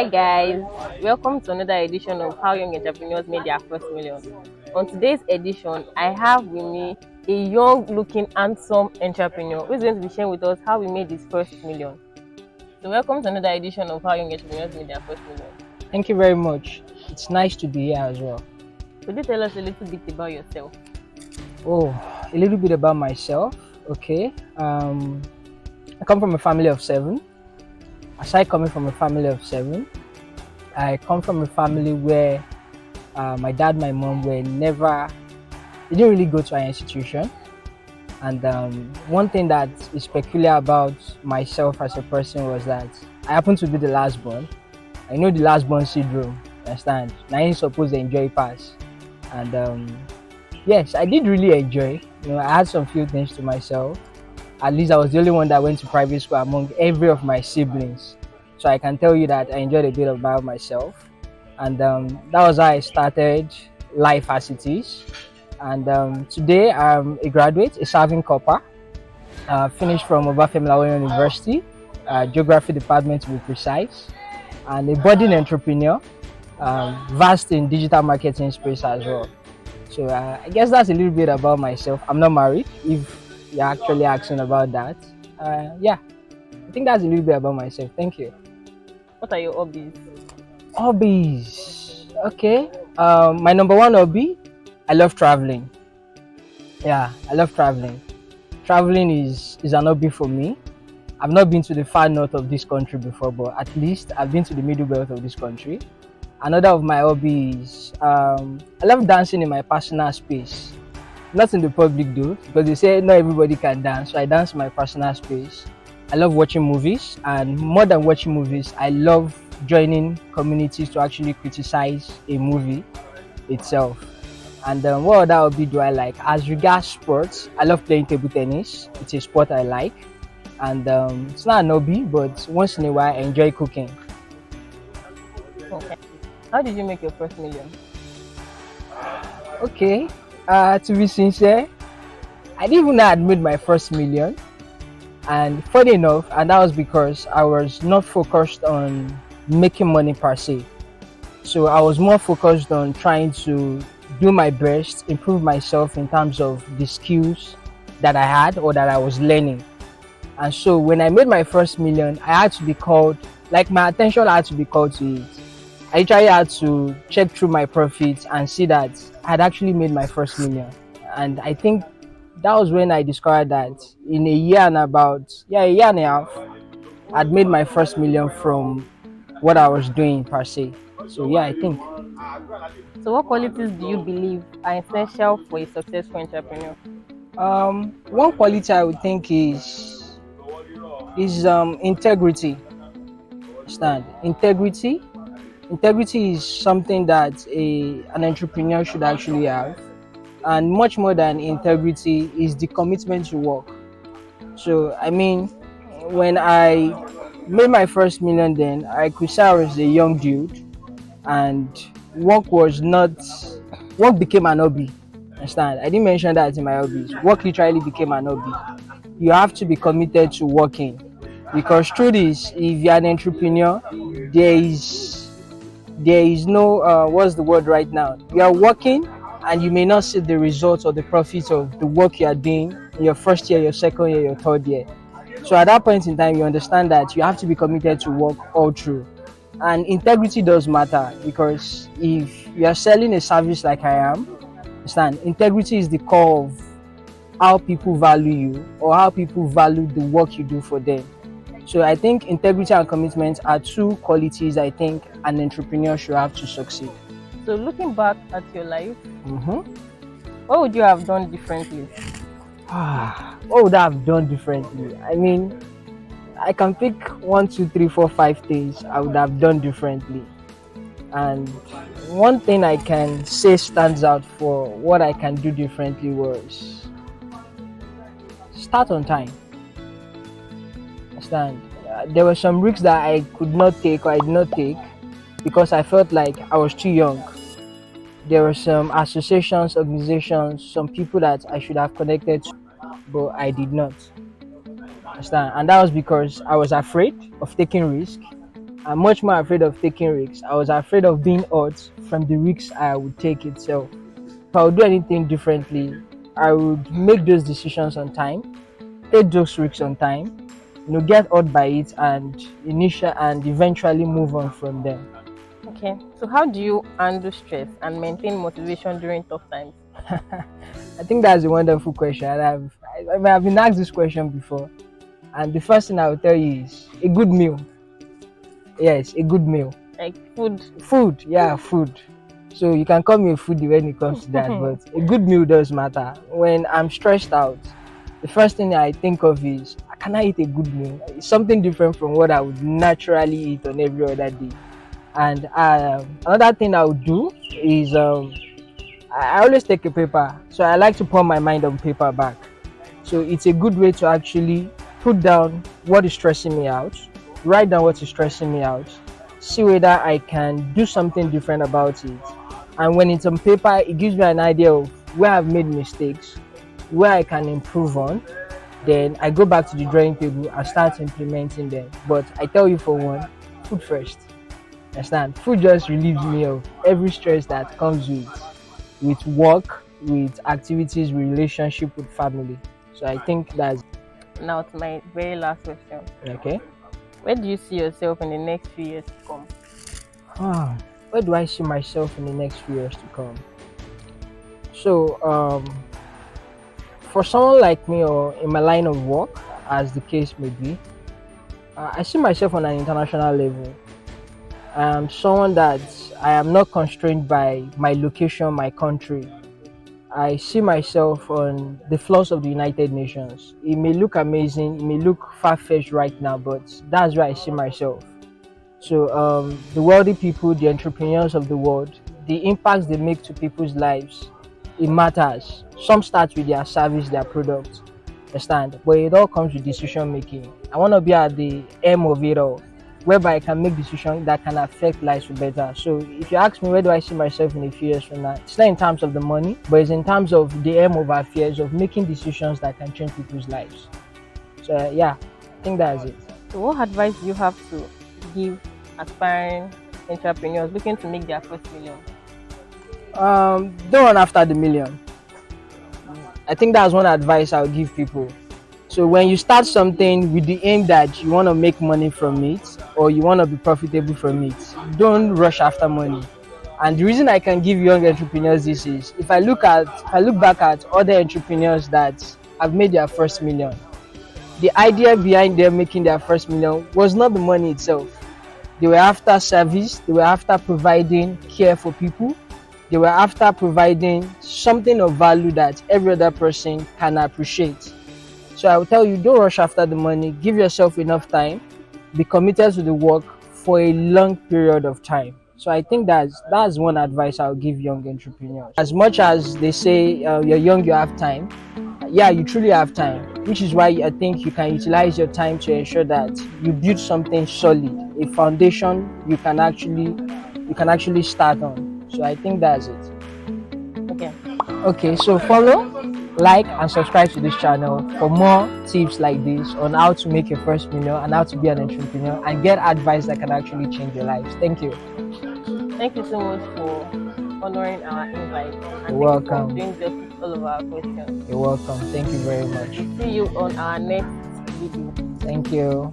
Hi guys, welcome to another edition of How Young Entrepreneurs Made Their First Million. On today's edition, I have with me a young looking handsome entrepreneur who is going to be sharing with us how he made his first million. So welcome to another edition of How Young Entrepreneurs Made Their First Million. Thank you very much. It's nice to be here as well. Could you tell us a little bit about yourself? Oh, a little bit about myself. Okay. I come from a family of seven. Aside coming from a family of seven, I come from a family where my dad, my mom were never, they didn't really go to an institution. And one thing that is peculiar about myself as a person was that I happen to be the last born. I know the last born syndrome. Understand? Now you're supposed to enjoy pass. And yes, I did really enjoy. I had some few things to myself. At least I was the only one that went to private school among every of my siblings. So I can tell you that I enjoyed a bit about myself. And that was how I started life as it is. And today I'm a graduate, a serving corper. Finished from Obafemi Awolowo University, geography department to be precise, and a budding entrepreneur, vast in digital marketing space as well. So I guess that's a little bit about myself. I'm not married, if you're actually asking about that. Yeah, I think that's a little bit about myself. Thank you. What are your hobbies? Hobbies. Okay. My number one hobby, I love traveling. Yeah, I love traveling. Traveling is an hobby for me. I've not been to the far north of this country before, but at least I've been to the middle belt of this country. Another of my hobbies, I love dancing in my personal space. Not in the public though, because they say not everybody can dance. So I dance in my personal space. I love watching movies, and more than watching movies, I love joining communities to actually criticize a movie itself. And what other hobby do I like? As regards sports, I love playing table tennis. It's a sport I like, and it's not an hobby, but once in a while I enjoy cooking. Okay. How did you make your first million? Okay, to be sincere, I didn't even know I'd made my first million. And funny enough, and that was because I was not focused on making money per se. So I was more focused on trying to do my best, improve myself in terms of the skills that I had or that I was learning. And so when I made my first million, I had to be called, like my attention had to be called to it. I literally had to check through my profits and see that I had actually made my first million. And I think that was when I discovered that in a year and about, yeah, a year and a half, I'd made my first million from what I was doing per se. So yeah, I think. So what qualities do you believe are essential for a successful entrepreneur? One quality I would think is integrity. Stand integrity. Integrity is something that an entrepreneur should actually have, and much more than integrity is the commitment to work. So I mean, when I made my first million, then I could say I was a young dude, and work was not work became an hobby. Understand? I didn't mention that in my hobbies. Work literally became an hobby. You have to be committed to working, because through this, if you're an entrepreneur, there is there is no what's the word right now, you are working and you may not see the results or the profits of the work you are doing in your first year, your second year, your third year. So at that point in time, you understand that you have to be committed to work all through. And integrity does matter, because if you are selling a service like I am, understand, integrity is the core of how people value you or how people value the work you do for them. So I think integrity and commitment are two qualities I think an entrepreneur should have to succeed. So looking back at your life, Mm-hmm. what would you have done differently? What would I have done differently? I mean, I can pick one, two, three, four, five things I would have done differently. And one thing I can say stands out for what I can do differently was start on time. Understand? There were some risks that I could not take or I did not take because I felt like I was too young. There were some associations, organizations, some people that I should have connected to, but I did not. Understand? And that was because I was afraid of taking risk. I'm much more afraid of taking risks. I was afraid of being hurt from the risks I would take itself. If I would do anything differently, I would make those decisions on time, take those risks on time, get hurt by it, and eventually move on from them. Okay. So how do you handle stress and maintain motivation during tough times? I think that's a wonderful question. And I've been asked this question before. And the first thing I will tell you is a good meal. Yes, a good meal. Like food. Food, yeah, food. So you can call me a foodie when it comes to that, but a good meal does matter. When I'm stressed out, the first thing I think of is, can I eat a good meal? It's something different from what I would naturally eat on every other day. And another thing I would do is I always take a paper. So I like to pour my mind on paper back. So it's a good way to actually put down what is stressing me out, write down what is stressing me out, see whether I can do something different about it. And when it's on paper, it gives me an idea of where I've made mistakes, where I can improve on. Then I go back to the drawing table and start implementing them. But I tell you for one, food first. Understand? Food just relieves me of every stress that comes with work, with activities, with relationship, with family. So I think that's Now to my very last question. okay. Where do you see yourself in the next few years to come? Ah, where do I see myself in the next few years to come? So, for someone like me or in my line of work, as the case may be, I see myself on an international level. I'm someone that I am not constrained by my location, my country. I see myself on the floors of the United Nations. It may look amazing, it may look far-fetched right now, but that's where I see myself. So the wealthy people, the entrepreneurs of the world, the impacts they make to people's lives, it matters. Some start with their service, their product, understand? But it all comes with decision making. I want to be at the aim of it all, whereby I can make decisions that can affect lives for better. So if you ask me where do I see myself in a few years from now, it's not in terms of the money, but it's in terms of the aim of affairs of making decisions that can change people's lives. So yeah, I think that's it. So what advice do you have to give aspiring entrepreneurs looking to make their first million? Don't run after the million. I think that's one advice I'll give people. So when you start something with the aim that you want to make money from it or you want to be profitable from it, don't rush after money. And the reason I can give young entrepreneurs this is if I look back at other entrepreneurs that have made their first million, the idea behind them making their first million was not the money itself. They were after service, they were after providing care for people, they were after providing something of value that every other person can appreciate. So I will tell you, don't rush after the money. Give yourself enough time. Be committed to the work for a long period of time. So I think that's one advice I'll give young entrepreneurs. As much as they say you're young, you have time. Yeah, you truly have time, which is why I think you can utilize your time to ensure that you build something solid, a foundation you can actually start on. So I think that's it. Okay. Okay, so follow, like, and subscribe to this channel for more tips like this on how to make your first million and how to be an entrepreneur and get advice that can actually change your lives. Thank you. Thank you so much for honoring our invite and You're thank welcome. you for doing justice all of our questions. You're welcome. Thank you very much. See you on our next video. Thank you.